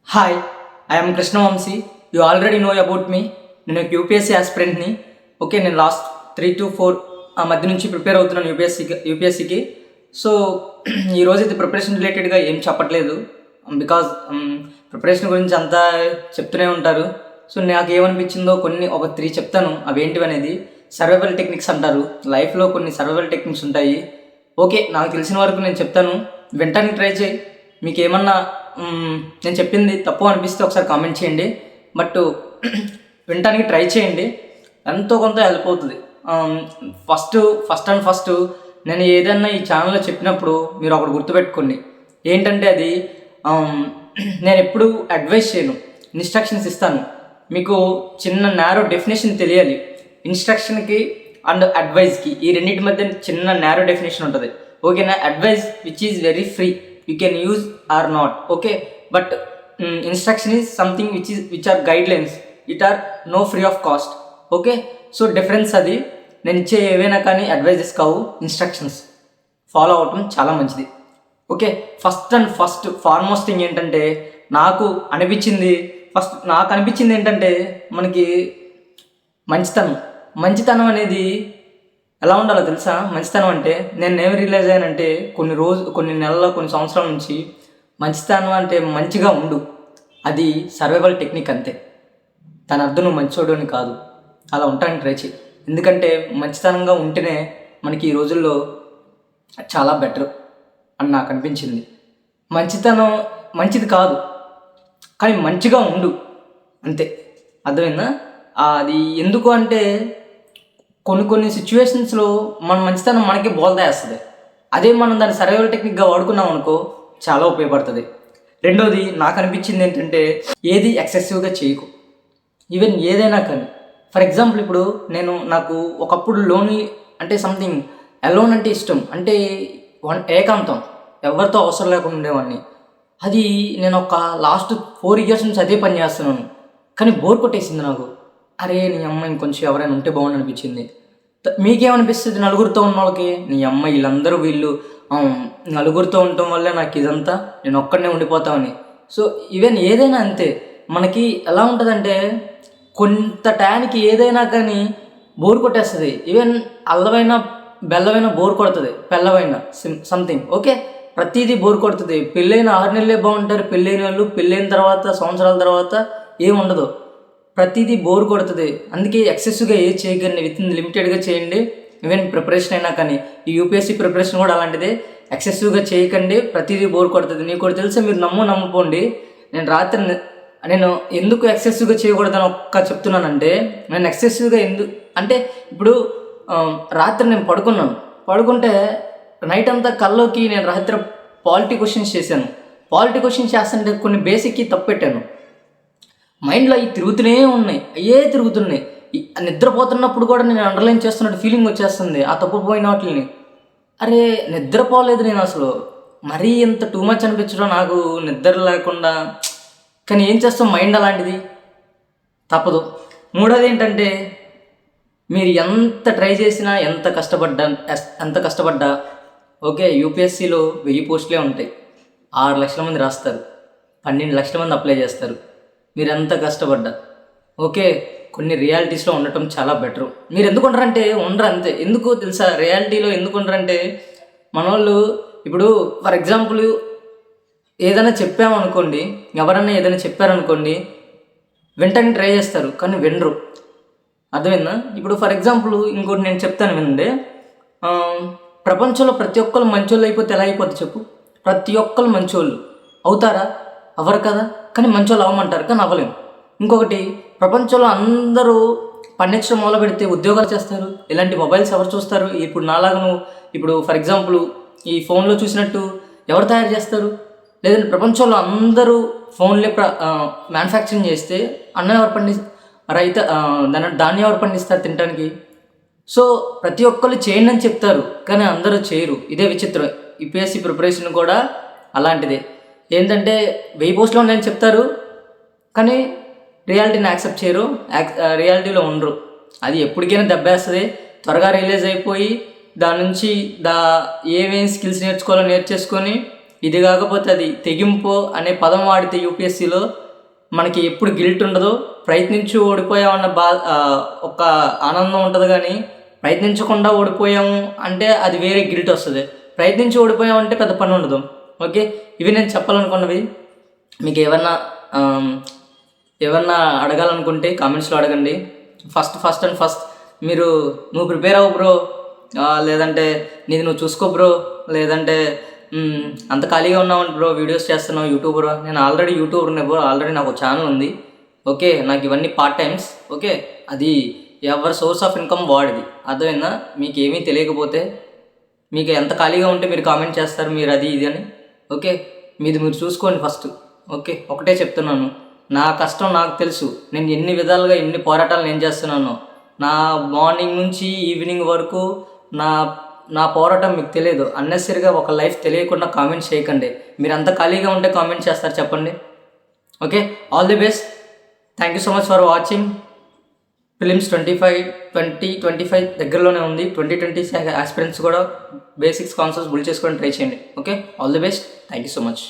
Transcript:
Hi, I'm Krishna Vamsi. You already know about me. నేను UPSC ఆస్పిరెంట్ని. Okay, నేను last 3 to 4 ఆ మధ్య నుంచి ప్రిపేర్ అవుతున్నాను యూపీఎస్సీకి. సో ఈరోజు ఇది ప్రిపరేషన్ రిలేటెడ్గా ఏం చెప్పట్లేదు, బికాజ్ ప్రిపరేషన్ గురించి అంతా చెప్తూనే ఉంటారు. సో నాకు ఏమనిపించిందో ఒక 3 చెప్తాను. అవి ఏంటివి అనేది సర్వైవల్ టెక్నిక్స్ అంటారు. లైఫ్లో కొన్ని సర్వైవల్ టెక్నిక్స్ ఉంటాయి. ఓకే, నాకు తెలిసిన వరకు నేను చెప్తాను, వెంటనే ట్రై చేయి. మీకు ఏమన్నా నేను చెప్పింది తప్పు అనిపిస్తే ఒకసారి కామెంట్ చేయండి. బట్ వినటానికి ట్రై చేయండి, ఎంతో కొంత హెల్ప్ అవుతుంది. ఫస్ట్ నేను ఏదన్నా ఈ ఛానల్లో చెప్పినప్పుడు మీరు ఒకటి గుర్తుపెట్టుకోండి. ఏంటంటే అది నేను ఎప్పుడు అడ్వైస్ చేయను, ఇన్స్ట్రక్షన్స్ ఇస్తాను. మీకు చిన్న నారో డెఫినేషన్ తెలియాలి. ఇన్స్ట్రక్షన్కి అండ్ అడ్వైస్కి ఈ రెండింటి మధ్య చిన్న నారో డెఫినేషన్ ఉంటుంది. ఓకేనా? Advice which is very free, you can use or not, okay, but instruction is something which are guidelines, it are no free of cost, okay. So difference అది. నేను ఇచ్చే ఏవైనా కానీ అడ్వైజెస్ కావు, ఇన్స్ట్రక్షన్స్. ఫాలో అవటం చాలా మంచిది. ఓకే, ఫస్ట్ ఫార్మోస్ట్ థింగ్ ఏంటంటే నాకు అనిపించింది ఏంటంటే మనకి మంచితనం అనేది ఎలా ఉండాలో తెలుసా? మంచితనం అంటే నేను ఏమి రియలైజ్ అయ్యానంటే కొన్ని నెలల కొన్ని సంవత్సరాల నుంచి మంచితనం అంటే మంచిగా ఉండు, అది సర్వైవల్ టెక్నిక్ అంతే. దాని అర్థం నువ్వు మంచోడు అని కాదు. అలా ఉండడానికి ట్రై చేయి. ఎందుకంటే మంచితనంగా ఉంటేనే మనకి ఈ రోజుల్లో చాలా బెటర్ అని నాకు అనిపించింది. మంచితనం మంచిది కాదు, కానీ మంచిగా ఉండు అంతే. అర్థమైందా? అది ఎందుకు అంటే కొన్ని సిచ్యువేషన్స్లో మన మంచితనం మనకి బోల్దాయేస్తుంది. అదే మనం దాన్ని సర్వైవల్ టెక్నిక్గా వాడుకున్నాం అనుకో, చాలా ఉపయోగపడుతుంది. రెండోది నాకు అనిపించింది ఏంటంటే ఏది ఎక్సెసివ్గా చేయకు. ఈవెన్ ఏదైనా కానీ, ఫర్ ఎగ్జాంపుల్ ఇప్పుడు నాకు ఒకప్పుడు లోన్లీ అంటే సంథింగ్ అలోన్ అంటే ఇష్టం, అంటే ఏకాంతం, ఎవరితో అవసరం లేకుండా ఉండేవాడిని. అది నేను ఒక లాస్ట్ 4 years నుంచి అదే పని చేస్తున్నాను. కానీ బోర్ కొట్టేసింది నాకు. అరే నీ అమ్మ ఇంకొంచెం ఎవరైనా ఉంటే బాగుండు అనిపించింది. మీకేమనిపిస్తుంది? నలుగురితో ఉన్న వాళ్ళకి నీ అమ్మ వీళ్ళు నలుగురితో ఉండటం వల్లే నాకు ఇదంతా, నేను ఒక్కడనే ఉండిపోతామని. సో ఈవెన్ ఏదైనా అంతే, మనకి ఎలా ఉంటుందంటే కొంత టైంకి ఏదైనా కానీ బోర్ కొట్టేస్తుంది. ఈవెన్ అల్లమైన బెల్లమైన బోర్ కొడుతుంది, పెళ్ళవైన సంథింగ్. ఓకే, ప్రతిదీ బోర్ కొడుతుంది. పెళ్ళైన 6 నెలలే బాగుంటారు, పెళ్ళైన వాళ్ళు పెళ్ళైన తర్వాత సంవత్సరాల తర్వాత ఏముండదు, ప్రతిదీ బోర్ కొడుతుంది. అందుకే ఎక్సెసివ్గా ఏది చేయకండి, లిమిటెడ్గా చేయండి. ఈవెన్ ప్రిపరేషన్ అయినా కానీ, ఈ యూపీఎస్సీ ప్రిపరేషన్ కూడా అలాంటిదే. ఎక్సెసివ్గా చేయకండి, ప్రతిదీ బోర్ కొడుతుంది. నీకు కూడా తెలిసే, మీరు నమ్ముకోండి. నేను ఎందుకు ఎక్సెసివ్గా చేయకూడదని చెప్తున్నానంటే, నేను ఎక్సెసివ్గా అంటే ఇప్పుడు రాత్రి నేను పడుకుంటే నైట్ అంతా కల్లోకి నేను రాత్రి పాలిటీ క్వశ్చన్స్ చేశాను. పాలిటీ క్వశ్చన్స్ చేస్తుంటే కొన్ని బేసిక్కి తప్పెట్టాను. మైండ్లో అవి తిరుగుతున్నాయి. నిద్రపోతున్నప్పుడు కూడా నేను అండర్లైన్ చేస్తున్నట్టు ఫీలింగ్ వచ్చేస్తుంది ఆ తప్పుపోయిన వాటిని. అరే నిద్రపోలేదు నేను అసలు, మరీ ఇంత టూ మచ్ అనిపించడం నాకు, నిద్ర లేకుండా. కానీ ఏం చేస్తాం, మైండ్ అలాంటిది, తప్పదు. మూడోది ఏంటంటే, మీరు ఎంత ట్రై చేసినా ఎంత కష్టపడ్డా ఓకే, యూపీఎస్సీలో 1000 పోస్టులే ఉంటాయి, 6 లక్షల మంది రాస్తారు, 12 లక్షల మంది అప్లై చేస్తారు. మీరు ఎంత కష్టపడ్డా ఓకే, కొన్ని రియాలిటీస్లో ఉండటం చాలా బెటరు. మీరు ఎందుకు ఉండరంటే ఉండరు అంతే. ఎందుకు తెలుసా? రియాలిటీలో ఎందుకు ఉండరంటే, మన వాళ్ళు ఇప్పుడు ఫర్ ఎగ్జాంపుల్ ఏదైనా చెప్పామనుకోండి, ఎవరన్నా ఏదైనా చెప్పారనుకోండి, వెంటనే ట్రై చేస్తారు కానీ వినరు. అర్థమైందా? ఇప్పుడు ఫర్ ఎగ్జాంపుల్ ఇంకోటి నేను చెప్తాను వినండి. ప్రపంచంలో ప్రతి ఒక్కరు మంచోళ్ళు అయిపోతే ఎలా అయిపోతుంది చెప్పు? ప్రతి ఒక్కరు మంచోళ్ళు అవుతారా? అవ్వరు కదా. కానీ మంచోళ్ళు అవ్వమంటారు, కానీ అవ్వలేము. ఇంకొకటి, ప్రపంచంలో అందరూ పండించడం మొదలు పెడితే ఉద్యోగాలు చేస్తారు. ఇలాంటి మొబైల్స్ ఎవరు చూస్తారు? ఇప్పుడు నాలాగా ఇప్పుడు ఫర్ ఎగ్జాంపుల్ ఈ ఫోన్లో చూసినట్టు ఎవరు తయారు చేస్తారు? లేదంటే ప్రపంచంలో అందరూ ఫోన్లే మ్యానుఫ్యాక్చరింగ్ చేస్తే అన్నం ఎవరు ధాన్యం ఎవరు పండిస్తారు తినడానికి? సో ప్రతి ఒక్కరు చేయండి అని చెప్తారు, కానీ అందరూ చేయరు. ఇదే విచిత్రం. యూపీఎస్సీ ప్రిపరేషన్ కూడా అలాంటిదే. ఏంటంటే 1000 పోస్టులు ఉన్నాయని చెప్తారు, కానీ రియాలిటీని యాక్సెప్ట్ చేయరు, రియాలిటీలో ఉండరు. అది ఎప్పటికైనా దెబ్బేస్తుంది. త్వరగా రిలీజ్ అయిపోయి దాని నుంచి ఏమేమి స్కిల్స్ నేర్చుకోవాలో నేర్చేసుకొని ఇది కాకపోతే అది తెగింపు అనే పదం వాడితే యూపీఎస్సీలో మనకి ఎప్పుడు గిల్ట్ ఉండదు. ప్రయత్నించి ఓడిపోయామన్న ఒక ఆనందం ఉంటుంది, కానీ ప్రయత్నించకుండా ఓడిపోయాము అంటే అది వేరే గిల్ట్ వస్తుంది. ప్రయత్నించి ఓడిపోయామంటే పెద్ద పని ఉండదు. ఓకే, ఇవి నేను చెప్పాలనుకున్నవి. మీకు ఏమన్నా అడగాలనుకుంటే కామెంట్స్లో అడగండి. ఫస్ట్ మీరు నువ్వు ప్రిపేర్ అవ్వు బ్రో, లేదంటే నీది నువ్వు చూసుకో బ్రో, లేదంటే అంత ఖాళీగా ఉన్నావు బ్రో, వీడియోస్ చేస్తున్నావు యూట్యూబర్. నేను ఆల్రెడీ యూట్యూబర్ ఉన్నాయి బ్రో, ఆల్రెడీ నాకు ఒక ఛానల్ ఉంది. ఓకే, నాకు ఇవన్నీ పార్ట్ టైమ్స్. ఓకే, అది ఎవరి సోర్స్ ఆఫ్ ఇన్కమ్ వాడిది, అర్థమైందా? మీకు ఏమీ తెలియకపోతే మీకు ఎంత ఖాళీగా ఉంటే మీరు కామెంట్ చేస్తారు మీరు అది ఇది అని. ఓకే, మీది మీరు చూసుకోండి ఫస్ట్. ఓకే, ఒకటే చెప్తున్నాను, నా కష్టం నాకు తెలుసు. నేను ఎన్ని విధాలుగా ఎన్ని పోరాటాలు నేను చేస్తున్నాను. నా మార్నింగ్ నుంచి ఈవినింగ్ వరకు నా పోరాటం మీకు తెలియదు. అన్నెసరిగా ఒక లైఫ్ తెలియకుండా కామెంట్స్ చేయకండి. మీరు అంత ఖాళీగా ఉంటే కామెంట్ చేస్తారు చెప్పండి. Okay, all the best. Thank you so much for watching. Films 2025 దగ్గరలోనే ఉంది. 2020 ఆస్పిరెంట్స్ కూడా బేసిక్స్ కాన్సెప్ట్స్ బిల్డ్ చేసుకొని ట్రై చేయండి. Okay, all the best. Thank you so much.